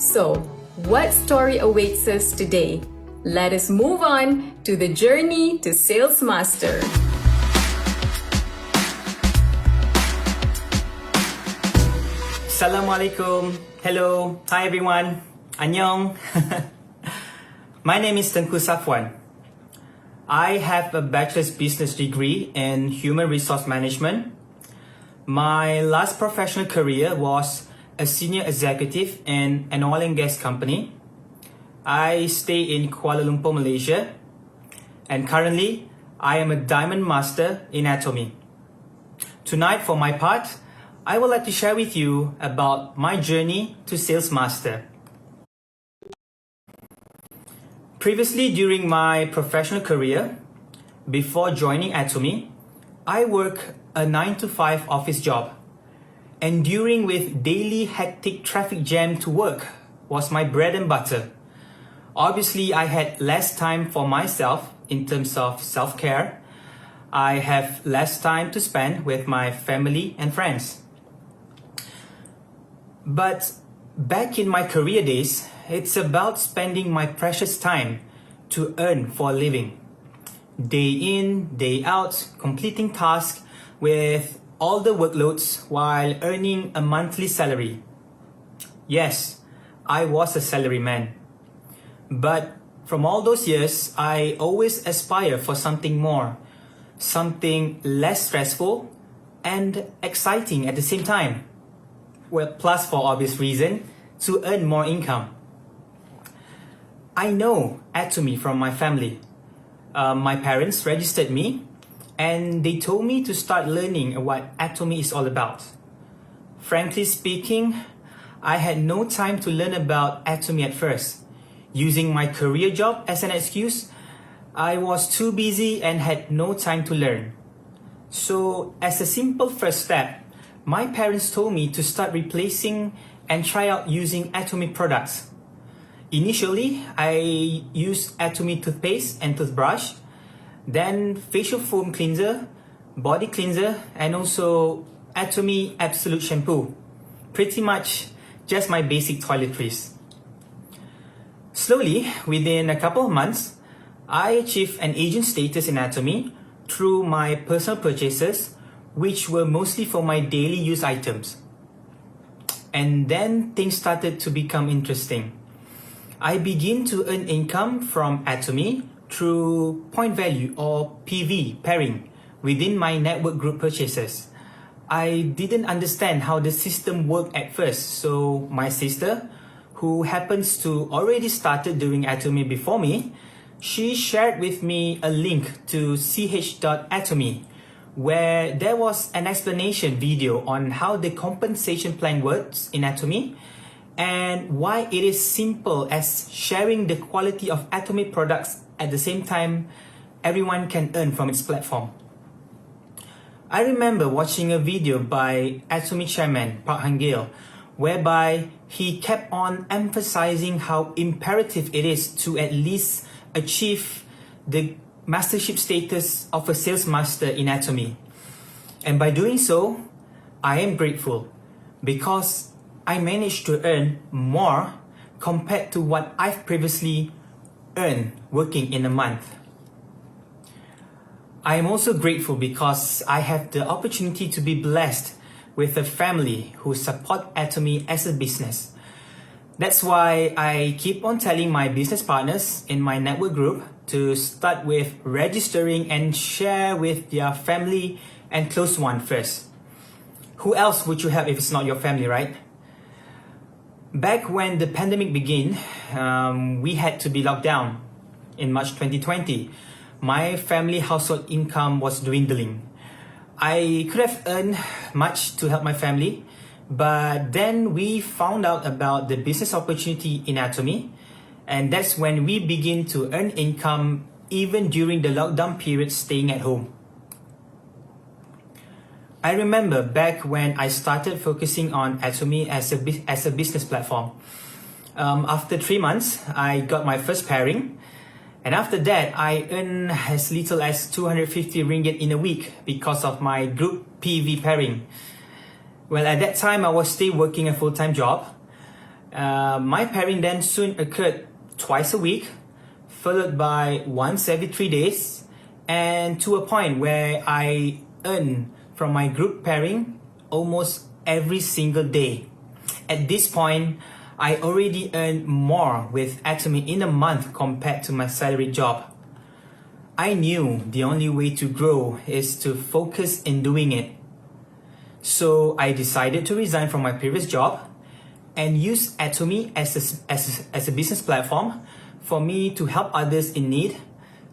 So, what story awaits us today? Let us move on to the journey to Sales Master. Assalamualaikum. Hello. Hi everyone. Annyeong. My name is Tengku Safwan. I have a bachelor's business degree in human resource management. My last professional career was a senior executive in an oil and gas company. I stay in Kuala Lumpur, Malaysia, and currently I am a diamond master in Atomy. Tonight, for my part, I would like to share with you about my journey to Sales Master. Previously, during my professional career, before joining Atomy, I worked a 9-to-5 office job. Enduring with daily hectic traffic jam to work was my bread and butter. Obviously, I had less time for myself in terms of self-care. I have less time to spend with my family and friends. But back in my career days, it's about spending my precious time to earn for a living. Day in, day out, completing tasks with all the workloads while earning a monthly salary. Yes, I was a salaryman. But from all those years, I always aspire for something more, something less stressful and exciting at the same time. Well, plus for obvious reason, to earn more income. I know Atomy from my family. My parents registered me and they told me to start learning what Atomy is all about. Frankly speaking, I had no time to learn about Atomy at first. Using my career job as an excuse, I was too busy and had no time to learn. So, as a simple first step, my parents told me to start replacing and try out using Atomy products. Initially, I used Atomy toothpaste and toothbrush, then facial foam cleanser, body cleanser, and also Atomy Absolute Shampoo. Pretty much just my basic toiletries. Slowly, within a couple of months, I achieved an agent status in Atomy through my personal purchases, which were mostly for my daily use items. And then things started to become interesting. I began to earn income from Atomy through point value or PV pairing within my network group purchases. I didn't understand how the system worked at first, so my sister, who happens to already started doing Atomy before me, she shared with me a link to ch.atomy, where there was an explanation video on how the compensation plan works in Atomy and why it is simple as sharing the quality of Atomy products at the same time everyone can earn from its platform. I remember watching a video by Atomy chairman Park Hang-gil, whereby he kept on emphasizing how imperative it is to at least achieve the mastership status of a sales master in Atomy. And by doing so, I am grateful because I managed to earn more compared to what I've previously earned working in a month. I am also grateful because I have the opportunity to be blessed with a family who support Atomy as a business. That's why I keep on telling my business partners in my network group to start with registering and share with their family and close one first. Who else would you help if it's not your family, right? Back when the pandemic began, we had to be locked down in March 2020. My family household income was dwindling. I could have earned much to help my family, but then we found out about the business opportunity in Atomy, and that's when we begin to earn income even during the lockdown period staying at home. I remember back when I started focusing on Atomy as a business platform. After 3 months, I got my first pairing. And after that, I earned as little as 250 ringgit in a week because of my group PV pairing. Well, at that time, I was still working a full-time job. My pairing then soon occurred twice a week, followed by once every 3 days, and to a point where I earn from my group pairing almost every single day. At this point, I already earn more with Atomy in a month compared to my salary job. I knew the only way to grow is to focus in doing it. So I decided to resign from my previous job and use Atomy as a business platform for me to help others in need,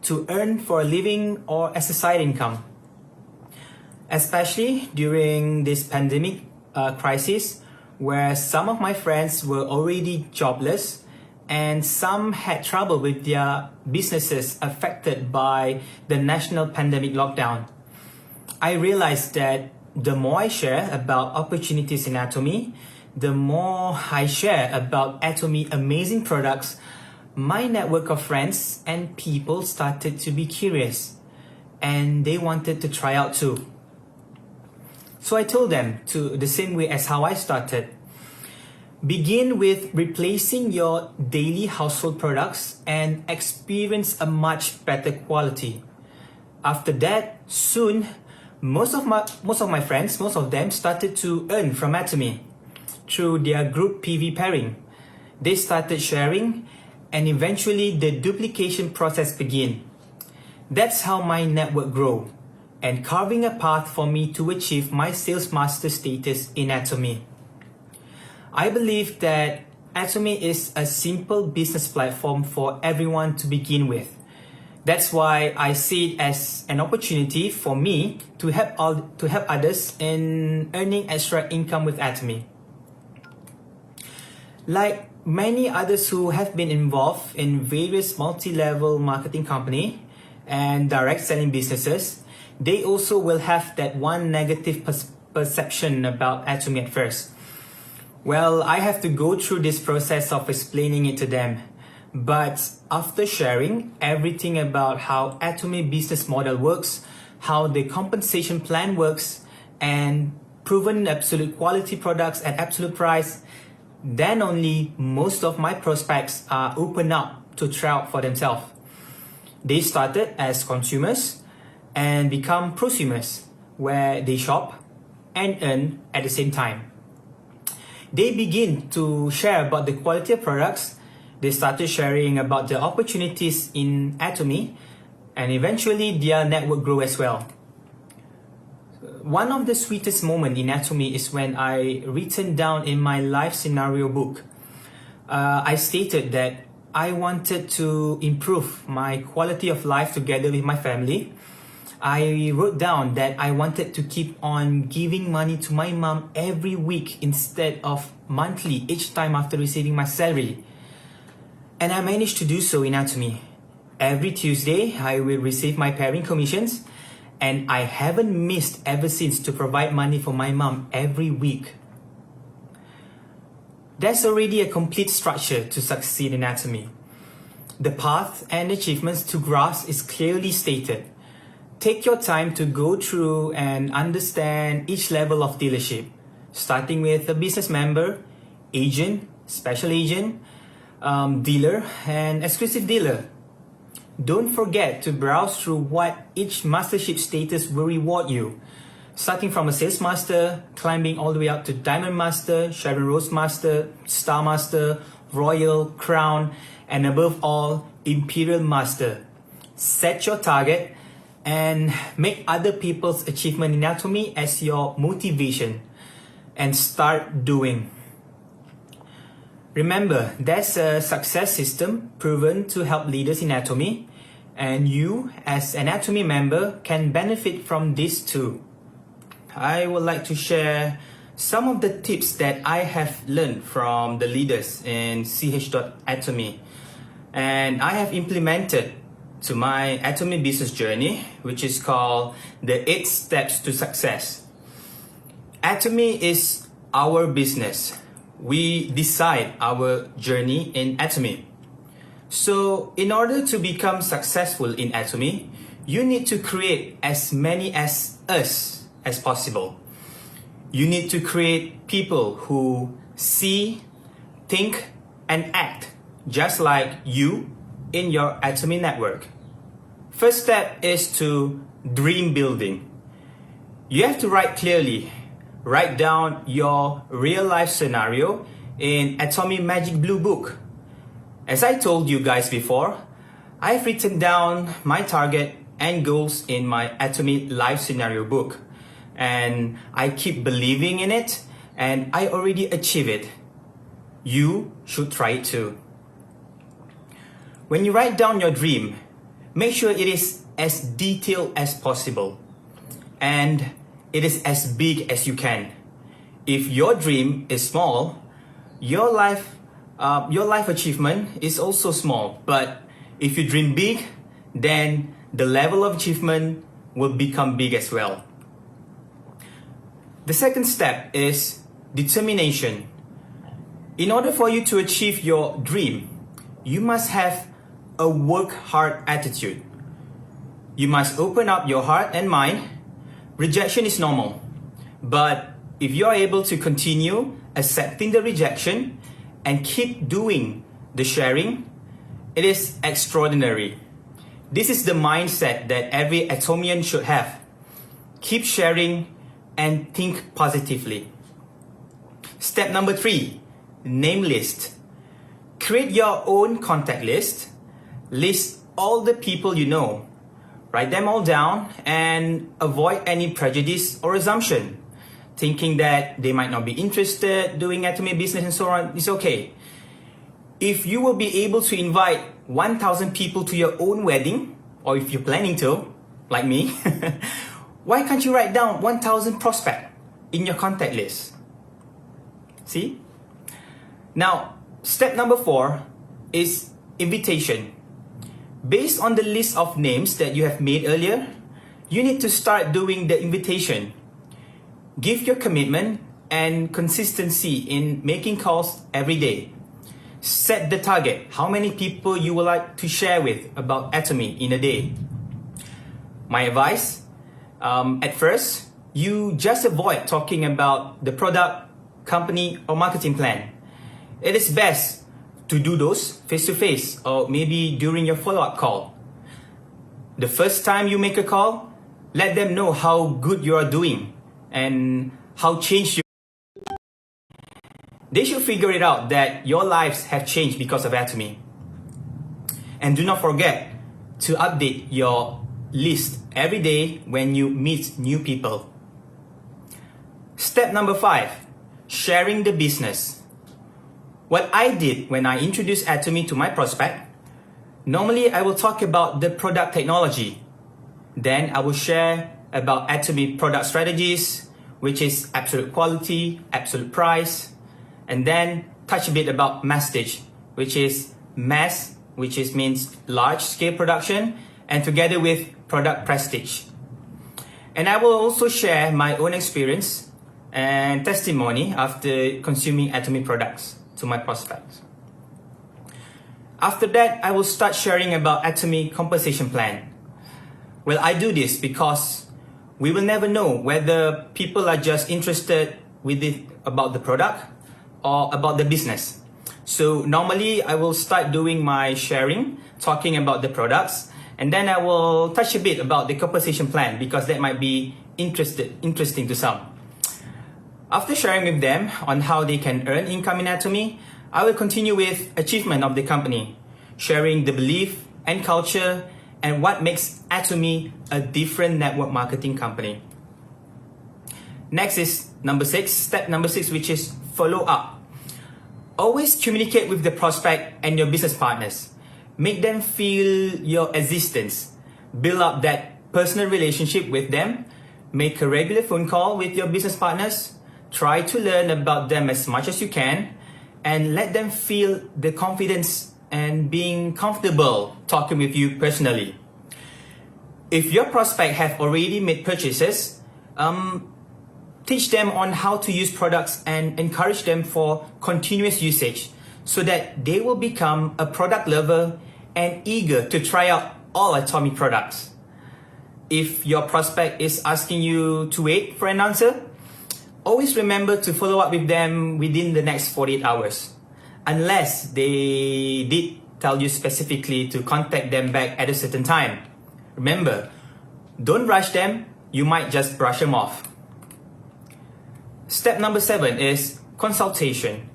to earn for a living or as a side income. Especially during this pandemic crisis, where some of my friends were already jobless and some had trouble with their businesses affected by the national pandemic lockdown. I realized that the more I share about opportunities in Atomy, the more I share about Atomy amazing products, my network of friends and people started to be curious and they wanted to try out too. So I told them to the same way as how I started. Begin with replacing your daily household products and experience a much better quality. After that, soon, most of my friends, most of them started to earn from Atomy through their group PV pairing. They started sharing and eventually the duplication process began. That's how my network grew and carving a path for me to achieve my sales master status in Atomy. I believe that Atomy is a simple business platform for everyone to begin with. That's why I see it as an opportunity for me to help others in earning extra income with Atomy. Like many others who have been involved in various multi-level marketing company and direct selling businesses, they also will have that one negative perception about Atomy at first. Well, I have to go through this process of explaining it to them. But after sharing everything about how Atomy business model works, how the compensation plan works, and proven absolute quality products at absolute price, then only most of my prospects are open up to try out for themselves. They started as consumers and become prosumers, where they shop and earn at the same time. They begin to share about the quality of products. They started sharing about the opportunities in Atomy, and eventually their network grew as well. One of the sweetest moments in Atomy is when I written down in my life scenario book. I stated that I wanted to improve my quality of life together with my family. I wrote down that I wanted to keep on giving money to my mom every week instead of monthly each time after receiving my salary. And I managed to do so in Atomy. Every Tuesday, I will receive my pairing commissions, and I haven't missed ever since to provide money for my mom every week. There's already a complete structure to succeed in Atomy. The path and achievements to grasp is clearly stated. Take your time to go through and understand each level of dealership, starting with a business member, agent, special agent, dealer, and exclusive dealer. Don't forget to browse through what each mastership status will reward you, starting from a sales master, climbing all the way up to diamond master, Sharon Rose master, star master, royal, crown, and above all, imperial master. Set your target and make other people's achievement in Atomy as your motivation and start doing. Remember, there's a success system proven to help leaders in Atomy, and you as an Atomy member can benefit from this too. I would like to share some of the tips that I have learned from the leaders in ch.atomy, and I have implemented to my Atomy business journey, which is called the 8 Steps to Success. Atomy is our business. We decide our journey in Atomy. So in order to become successful in Atomy, you need to create as many as us as possible. You need to create people who see, think, and act just like you in your Atomy network. First step is to dream building. You have to write clearly. Write down your real life scenario in Atomy Magic Blue Book. As I told you guys before, I've written down my target and goals in my Atomy Life Scenario book. And I keep believing in it, and I already achieve it. You should try it too. When you write down your dream, make sure it is as detailed as possible. And it is as big as you can. If your dream is small, your life achievement is also small. But if you dream big, then the level of achievement will become big as well. The second step is determination. In order for you to achieve your dream, you must have a work hard attitude. You must open up your heart and mind. Rejection is normal, but if you are able to continue accepting the rejection and keep doing the sharing, it is extraordinary. This is the mindset that every Atomian should have. Keep sharing and think positively. Step number 3, name list. Create your own contact list. List all the people you know. Write them all down and avoid any prejudice or assumption. Thinking that they might not be interested doing Atomy business and so on is okay. If you will be able to invite 1,000 people to your own wedding, or if you're planning to, like me, why can't you write down 1,000 prospects in your contact list? See? Now, step number 4 is invitation. Based on the list of names that you have made earlier, you need to start doing the invitation. Give your commitment and consistency in making calls every day. Set the target, how many people you would like to share with about Atomy in a day. My advice, at first, you just avoid talking about the product, company, or marketing plan. It is best to do those face-to-face or maybe during your follow-up call. The first time you make a call, let them know how good you are doing and how changed you. They should figure it out that your lives have changed because of Atomy. And do not forget to update your list every day when you meet new people. Step number 5, sharing the business. What I did when I introduced Atomy to my prospect, normally I will talk about the product technology. Then I will share about Atomy product strategies, which is absolute quality, absolute price, and then touch a bit about masstige, which is mass, which means large scale production, and together with product prestige. And I will also share my own experience and testimony after consuming Atomy products to my prospects. After that, I will start sharing about Atomy compensation plan. Well, I do this because we will never know whether people are just interested with it about the product or about the business. So normally I will start doing my sharing, talking about the products, and then I will touch a bit about the compensation plan because that might be interesting to some. After sharing with them on how they can earn income in Atomy, I will continue with achievement of the company, sharing the belief and culture and what makes Atomy a different network marketing company. Next is step number 6, which is follow up. Always communicate with the prospect and your business partners. Make them feel your existence. Build up that personal relationship with them. Make a regular phone call with your business partners. Try to learn about them as much as you can and let them feel the confidence and being comfortable talking with you personally. If your prospect have already made purchases, teach them on how to use products and encourage them for continuous usage so that they will become a product lover and eager to try out all Atomy products. If your prospect is asking you to wait for an answer, always remember to follow up with them within the next 48 hours. unless they did tell you specifically to contact them back at a certain time. Remember, don't rush them, you might just brush them off. Step number 7 is consultation.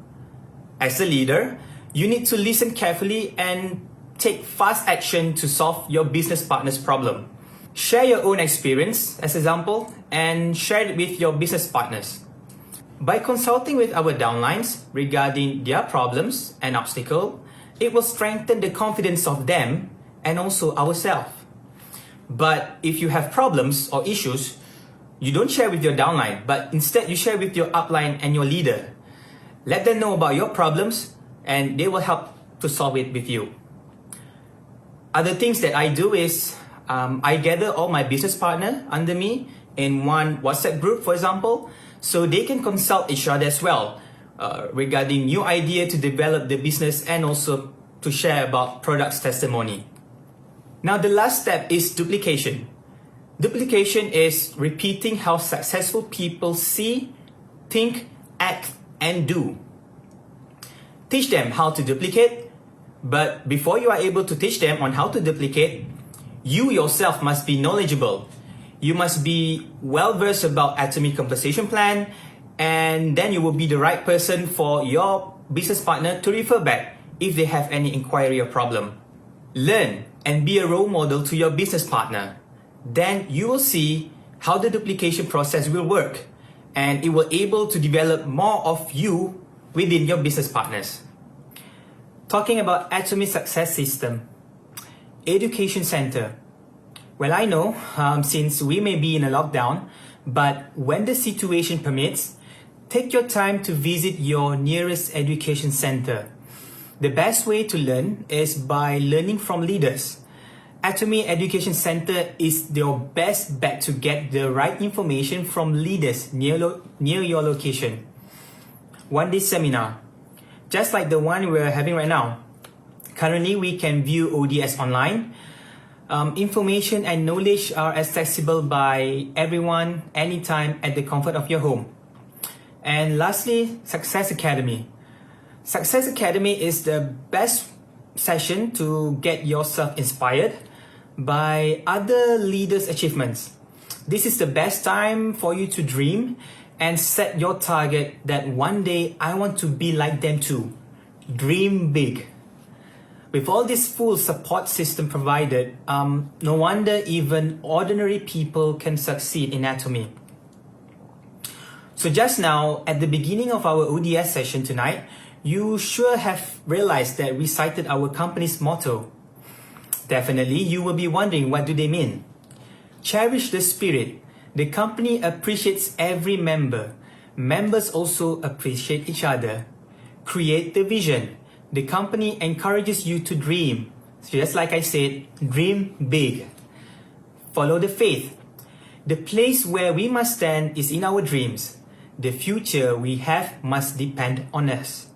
As a leader, you need to listen carefully and take fast action to solve your business partner's problem. Share your own experience as example and share it with your business partners. By consulting with our downlines regarding their problems and obstacles, it will strengthen the confidence of them and also ourselves. But if you have problems or issues, you don't share with your downline, but instead you share with your upline and your leader. Let them know about your problems and they will help to solve it with you. Other things that I do is I gather all my business partner under me in one WhatsApp group, for example, so they can consult each other as well regarding new idea to develop the business and also to share about products testimony. Now the last step is duplication. Duplication is repeating how successful people see, think, act, and do. Teach them how to duplicate, but before you are able to teach them on how to duplicate, you yourself must be knowledgeable. You must be well versed about Atomy compensation plan, and then you will be the right person for your business partner to refer back if they have any inquiry or problem. Learn and be a role model to your business partner. Then you will see how the duplication process will work, and it will able to develop more of you within your business partners. Talking about Atomy success system, education center. Well, I know since we may be in a lockdown, but when the situation permits, take your time to visit your nearest education center. The best way to learn is by learning from leaders. Atomy Education Center is your best bet to get the right information from leaders near your location. One-day seminar, just like the one we're having right now. Currently, we can view ODS online. Information and knowledge are accessible by everyone, anytime, at the comfort of your home. And lastly, Success Academy. Success Academy is the best session to get yourself inspired by other leaders' achievements. This is the best time for you to dream and set your target that one day I want to be like them too. Dream big. With all this full support system provided, no wonder even ordinary people can succeed in Atomy. So just now, at the beginning of our ODS session tonight, you sure have realized that we cited our company's motto. Definitely, you will be wondering what do they mean. Cherish the spirit. The company appreciates every member. Members also appreciate each other. Create the vision. The company encourages you to dream. So just like I said, dream big. Follow the faith. The place where we must stand is in our dreams. The future we have must depend on us.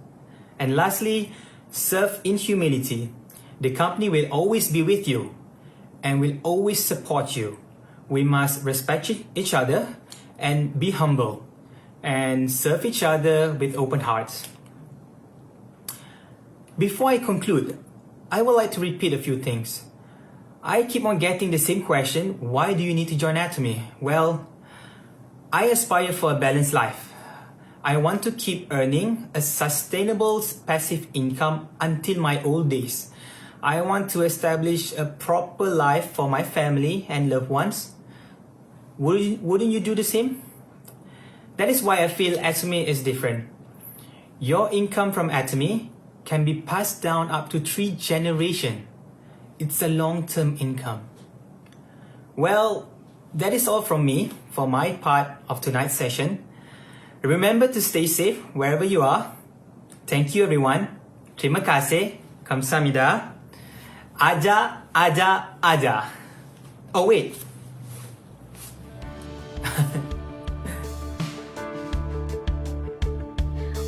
And lastly, serve in humility. The company will always be with you and will always support you. We must respect each other and be humble and serve each other with open hearts. Before I conclude, I would like to repeat a few things. I keep on getting the same question, why do you need to join Atomy? Well, I aspire for a balanced life. I want to keep earning a sustainable passive income until my old days. I want to establish a proper life for my family and loved ones. Wouldn't you do the same? That is why I feel Atomy is different. Your income from Atomy can be passed down up to 3 generations. It's a long-term income. Well, that is all from me for my part of tonight's session. Remember to stay safe wherever you are. Thank you everyone. Terima kasih. Kamsahamnida. Aja, aja, aja. Oh wait.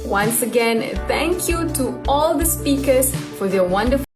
Once again, thank you to all the speakers for their wonderful